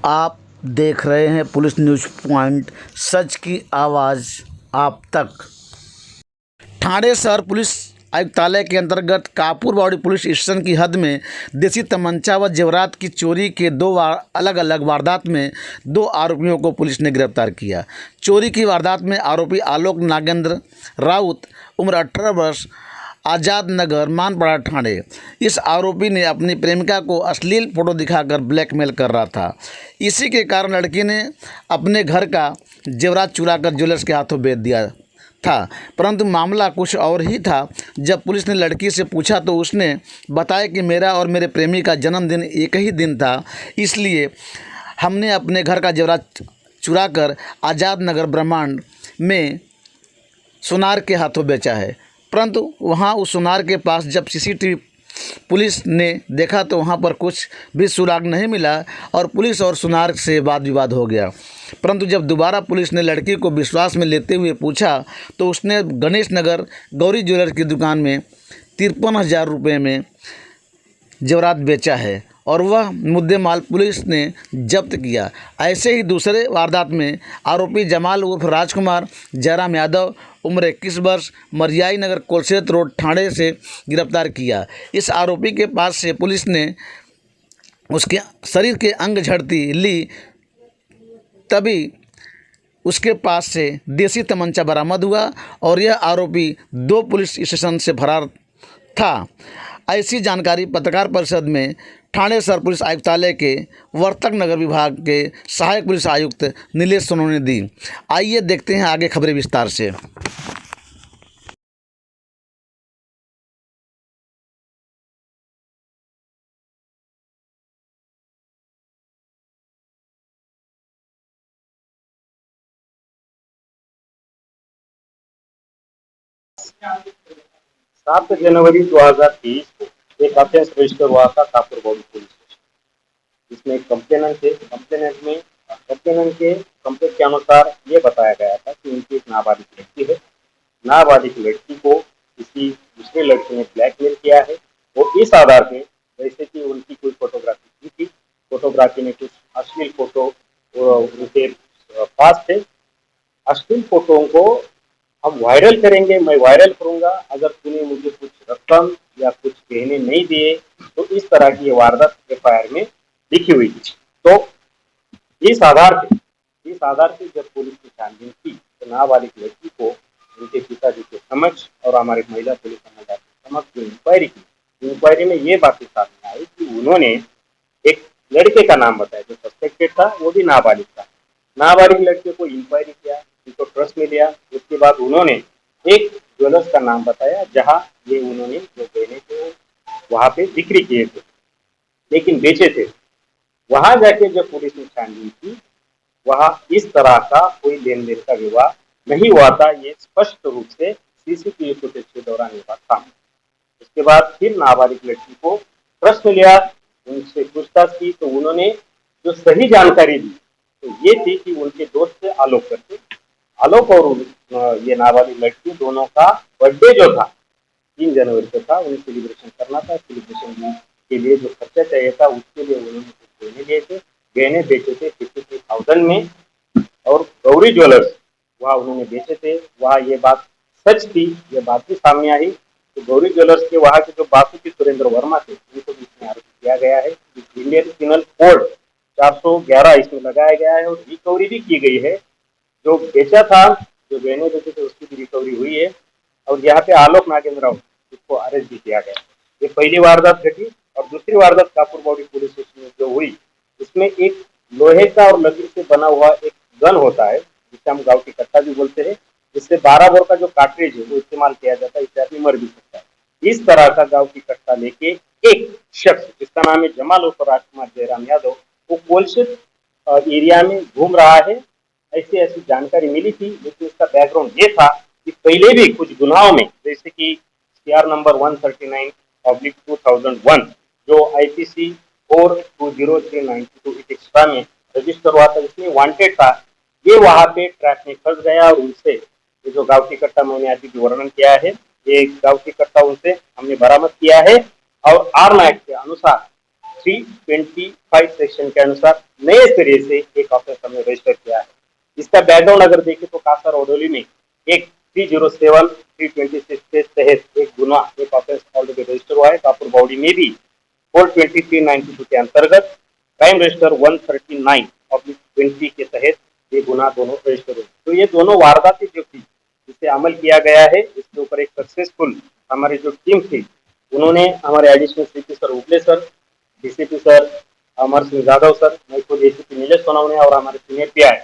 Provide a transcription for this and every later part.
आप देख रहे हैं पुलिस न्यूज़ पॉइंट, सच की आवाज़ आप तक। ठाणे शहर पुलिस आयुक्तालय के अंतर्गत कापुरबाड़ी पुलिस स्टेशन की हद में देसी तमंचा व जेवरात की चोरी के अलग अलग वारदात में 2 आरोपियों को पुलिस ने गिरफ्तार किया। चोरी की वारदात में आरोपी आलोक नागेंद्र राउत उम्र 18 वर्ष, आज़ाद नगर मानपड़ा ठाणे। इस आरोपी ने अपनी प्रेमिका को अश्लील फोटो दिखाकर ब्लैकमेल कर रहा था। इसी के कारण लड़की ने अपने घर का जेवरात चुरा कर ज्वेलर्स के हाथों बेच दिया था, परंतु मामला कुछ और ही था। जब पुलिस ने लड़की से पूछा तो उसने बताया कि मेरा और मेरे प्रेमी का जन्मदिन एक ही दिन था, इसलिए हमने अपने घर का जेवरात चुरा कर आज़ाद नगर ब्रह्मांड में सुनार के हाथों बेचा है। परंतु वहां उस सुनार के पास जब सीसीटीवी पुलिस ने देखा तो वहां पर कुछ भी सुराग नहीं मिला और पुलिस और सुनार से वाद विवाद हो गया। परंतु जब दोबारा पुलिस ने लड़की को विश्वास में लेते हुए पूछा तो उसने गणेश नगर गौरी ज्वेलर की दुकान में 53,000 रुपये में जेवरात बेचा है और वह मुद्देमाल पुलिस ने जब्त किया। ऐसे ही दूसरे वारदात में आरोपी जमाल उर्फ राजकुमार जयराम यादव उम्र 21 वर्ष, मरियाई नगर कोलसेत रोड ठाणे से गिरफ्तार किया। इस आरोपी के पास से पुलिस ने उसके शरीर के अंग झड़ती ली, तभी उसके पास से देसी तमंचा बरामद हुआ और यह आरोपी 2 पुलिस स्टेशन से फरार था। ऐसी जानकारी पत्रकार परिषद में ठाणे शहर पुलिस आयुक्तालय के वर्तक नगर विभाग के सहायक पुलिस आयुक्त नीलेश सोनोने दी। आइए देखते हैं आगे खबरें विस्तार से। सात जनवरी 2023 को एक अफेंस रजिस्टर हुआ था कापुरबाड़ी पुलिस स्टेशन, जिसमें कंप्लेनेंट के कंप्लेंट के अनुसार ये बताया गया था कि उनकी एक नाबालिग लड़की है। नाबालिग लड़की को किसी दूसरे लड़के ने ब्लैकमेल किया है और इस आधार पे जैसे कि उनकी कोई फोटोग्राफी की थी, फोटोग्राफी में कुछ अश्लील फोटो उनके पास थे। अश्लील फोटो को हम वायरल करेंगे, मैं वायरल करूंगा, अगर तूने मुझे कुछ रकम या कुछ गहने नहीं दिए तो इस तरह की वारदात एफआईआर में लिखी हुई थी। तो इस आधार पे जब पुलिस ने छानबीन की तो नाबालिग लड़की को उनके पिताजी के समक्ष और हमारे महिला पुलिस के समक्ष जो इंक्वायरी में ये बातें सामने आई कि उन्होंने एक लड़के का नाम बताया जो सस्पेक्टेड था, वो भी नाबालिग था। नाबालिग लड़के को इंक्वायरी किया, उनको ट्रस्ट में लिया। उसके बाद उन्होंने एक ज्वेलर्स का नाम बताया जहां ये उन्होंने जो गहने थे वहां पे बिक्री किए थे, लेकिन बेचे थे। वहां जाके जब पुलिस ने छानबीन की, वहां इस तरह का कोई लेन देन का विवाद नहीं हुआ था, ये स्पष्ट रूप से सीसीटीवी फुटेज के दौरान हुआ था। उसके बाद फिर नाबालिग लड़की को ट्रस्ट में लिया, उनसे पूछताछ की तो उन्होंने जो सही जानकारी दी तो ये थी कि उनके दोस्त थे आलोक करके। आलोक और ये नाबालिग लड़की दोनों का बर्थडे जो था 3 जनवरी को था, उन्हें सेलिब्रेशन करना था। सेलिब्रेशन के लिए जो खर्चा चाहिए था उसके लिए उन्होंने कुछ गहने लिए थे, गहने बेचे थे 53,000 में और गौरी ज्वेलर्स वहाँ उन्होंने बेचे थे। वहाँ ये बात सच थी, ये बात भी सामने आई। तो गौरी ज्वेलर्स के वहाँ के जो बासुकी सुरेंद्र वर्मा थे उनको भी इसमें आरोप किया गया है। इंडियन पिनल कोड 411 इसमें लगाया गया है और रिकवरी भी की गई है। जो बेचा था, जो गहने बेचे थे उसकी भी रिकवरी हुई है और यहाँ पे आलोक नागेंद्र राव इसको अरेस्ट भी किया गया। ये पहली वारदात घटी और दूसरी वारदात कापुरबाड़ी पुलिस स्टेशन में जो हुई, इसमें एक लोहे का और लकड़ी से बना हुआ एक गन होता है जिसे हम गाँव की कट्टा भी बोलते हैं, जिससे 12 बोर का जो कार्ट्रिज है वो इस्तेमाल किया जाता है, इससे आदमी मर भी सकता है। इस तरह का गाँव की कट्टा लेके एक शख्स जिसका नाम है जमाल उर्फ राजकुमार जयराम यादव, वो कोलसेत एरिया में घूम रहा है, ऐसी जानकारी मिली थी। लेकिन इसका बैकग्राउंड ये था कि पहले भी कुछ गुनाहों में, जैसे कि सीआर नंबर 139/2001 जो आईपीसी 420/392 एक्स्ट्रा में रजिस्टर हुआ था, इसमें वांटेड था। ये वहां पे ट्रैप में फंस गया और उनसे ये जो गाँव की कट्टा मैंने अभी वर्णन किया है, ये गाँव की कट्टा उनसे हमने बरामद किया है और आर एक्ट के अनुसार 325 सेक्शन के अनुसार नए सिरे से एक ऑफेंस हमने रजिस्टर किया है। इसका बैकग्राउंड अगर देखें तो कासर ओडोली में एक 307 326 के तहत एक गुना एक ऑफेंस ऑलरेडी रजिस्टर हुआ है। कापुर बावड़ी में भी 423 के अंतर्गत क्राइम रजिस्टर 139/20 के तहत ये गुना दोनों रजिस्टर हुए। तो ये दोनों वारदातें जो थी जिसे अमल किया गया है, इसके ऊपर एक सक्सेसफुल हमारी जो टीम थी उन्होंने हमारे एडिशनल सीपी सर उपले sir, DCP sir Amar Singh Yadav sir, मैं खुद एसीपी नीलेश सोनवणे और हमारे सीनियर पीआई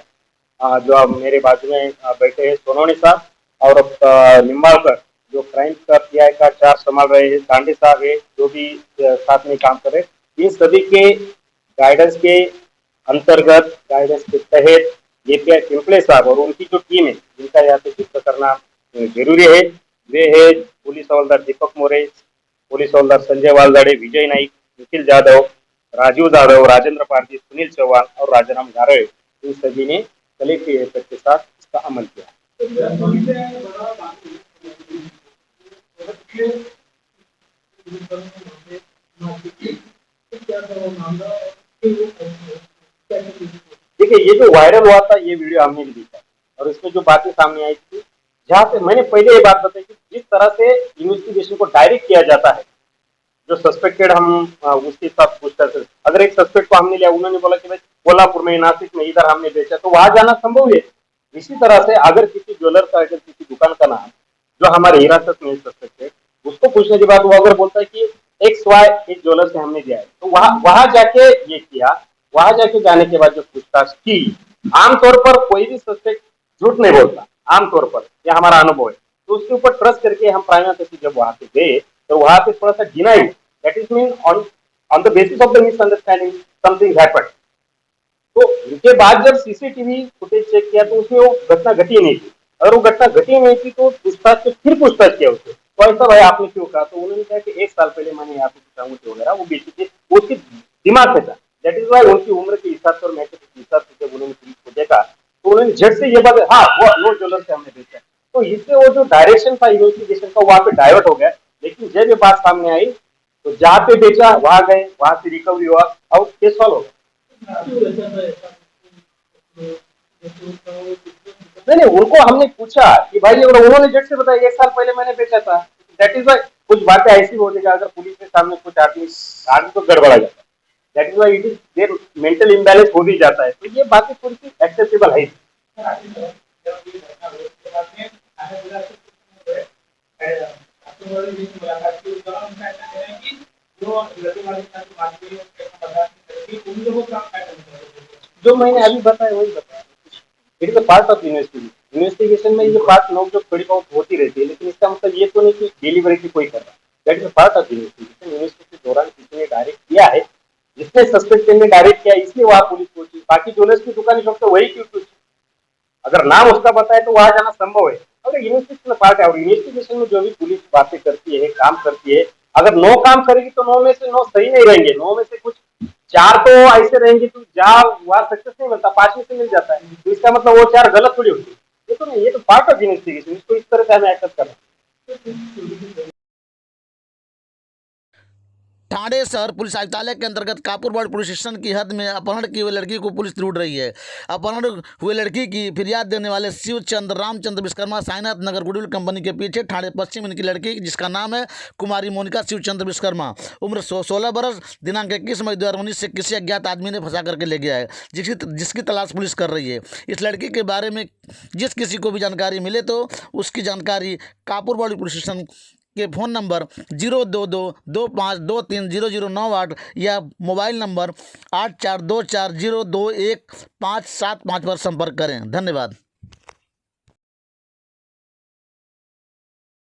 जो अब मेरे बाजू में बैठे हैं सोनवणे साहब और निम्बालकर जो क्राइम का पीआई का चार्ज संभाल रहे हैं, दांडे साहब है जो भी साथ में काम कर रहे हैं। इन सभी के गाइडेंस के अंतर्गत गाइडेंस के तहत एपीआई पिंपले साहब और उनकी जो टीम है जिनका यहाँ पे जिक्र करना जरूरी है, वे है पुलिस हवलदार दीपक मोरे, पुलिस हवलदार संजय वालदाड़े, विजय नाइक, निखिल जाधव, राजीव जाधव, राजेंद्र पारदी, सुनील चौहान और राजाराम गारवे। इन सभी ने कलेक्टिव एफर्ट के साथ इसका अमल किया। देखिए, ये जो वायरल हुआ था ये वीडियो हमने भी देखा और इसमें जो बातें सामने आई थी, जहाँ पे मैंने पहले ये बात बताई कि जिस तरह से इन्वेस्टिगेशन को डायरेक्ट किया जाता है, जो सस्पेक्टेड हम उसके साथ पूछताछ, अगर एक सस्पेक्ट को हमने लिया, उन्होंने बोला कि भाई कोल्हापुर में, नासिक में इधर हमने बेचा, तो वहां जाना संभव है। इसी तरह से अगर किसी ज्वेलर का, अगर किसी दुकान का नाम जो हमारे हिरासत में सस्पेक्टेड, उसको पूछने के बाद वो अगर बोलता है कि XY एक ज्वेलर से हमने दिया है, तो वहां जाके ये किया, वहां जाके जाने के बाद जो पूछताछ की, आमतौर पर कोई भी सस्पेक्ट झूठ नहीं बोलता, आमतौर पर यह हमारा अनुभव है। तो उसके ऊपर ट्रस्ट करके हम प्राइमा फेसी जब वहां पे गए तो वहां पे थोड़ा सा deny, that is mean on the basis of the misunderstanding something happened. तो उनके बाद जब सीसीटीवी फुटेज चेक किया तो उसमें वो घटना घटी नहीं थी। अगर वो घटना घटी नहीं थी तो पूछताछ से फिर पूछताछ किया उससे, तो ऐसा भाई आपने क्यों कहा? तो उन्होंने कहा कि 1 साल पहले मैंने यहाँ पे कुछ अंगूठे वगैरह वो बेची थी, उसके दिमाग में था। दैट इज वाई उनकी उम्र के हिसाब से और मैं के हिसाब से जब उन्होंने पुलिस को देखा तो उन्होंने झट से ये बात, हाँ वो ज्वेलर से हमने बेचा। तो इससे वो जो डायरेक्शन था इन्वेस्टिगेशन का वहां पे डाइवर्ट हो गया। लेकिन जब ये बात सामने आई तो जहाँ पे बेचा वहां गए, वहां से रिकवरी हुआ और केस सॉल्व हो गया। नहीं, उनको हमने पूछा कि भाई अगर उन्होंने झट से बताया 1 साल पहले मैंने बेचा था, दैट इज वाई कुछ बातें ऐसी होती है, अगर पुलिस के सामने कुछ आदमी तो गड़बड़ा जाता है। That is why it is their mental imbalance हो भी जाता है। तो ये बातें थोड़ी सी एक्सेप्टेबल है। जो मैंने अभी बताया वही बताया, it is a part of investigation में ये बात लोग जो थोड़ी बहुत होती रहती है, लेकिन इसका मतलब ये तो नहीं कि डिलीवरेटली कोई कर रहा है। That is a part of investigation. Investigation के दौरान किसी ने डायरेक्ट किया है, जिसने सस्पेक्टेड ने डायरेक्ट किया, इसलिए वहां पुलिस पहुंची। बाकी ज्वेलर्स की दुकान शॉप तो वही क्यों पूछी? अगर नाम उसका बताए तो वहां जाना संभव है। अगर इन्वेस्टिगेशन पार्ट है और इन्वेस्टिगेशन में जो भी पुलिस बातें करती है, काम करती है, अगर 9 काम करेगी तो 9 में से 9 सही नहीं रहेंगे, 9 में से कुछ 4 तो ऐसे रहेंगे तो जहाँ वहां सक्सेस नहीं मिलता, 5 में से मिल जाता है, तो इसका मतलब वो 4 गलत थोड़ी होती है। ये तो नहीं, ये तो पार्ट ऑफ इन्वेस्टिगेशन, इसको इस तरह से हमें एक्सेप्ट करना। ठाणे शहर पुलिस आयुक्तालय के अंतर्गत कापुरबाड़ी पुलिस स्टेशन की हद में अपहरण की हुई लड़की को पुलिस ढूंढ रही है। अपहरण हुई लड़की की फिरियाद देने वाले शिवचंद्र रामचंद्र विश्वकर्मा साईनाथ नगर गुडविल कंपनी के पीछे ठाणे पश्चिम इनकी लड़की जिसका नाम है कुमारी मोनिका शिवचंद्र विश्वकर्मा, उम्र 16 बरस, दिनांक 21 मई 2019 से किसी अज्ञात आदमी ने फंसा करके ले गया है, जिसकी तलाश पुलिस कर रही है। इस लड़की के बारे में जिस किसी को भी जानकारी मिले तो उसकी जानकारी कापुरबाड़ी पुलिस स्टेशन के फ़ोन नंबर 02225230098 या मोबाइल नंबर 8424021575 पर संपर्क करें। धन्यवाद।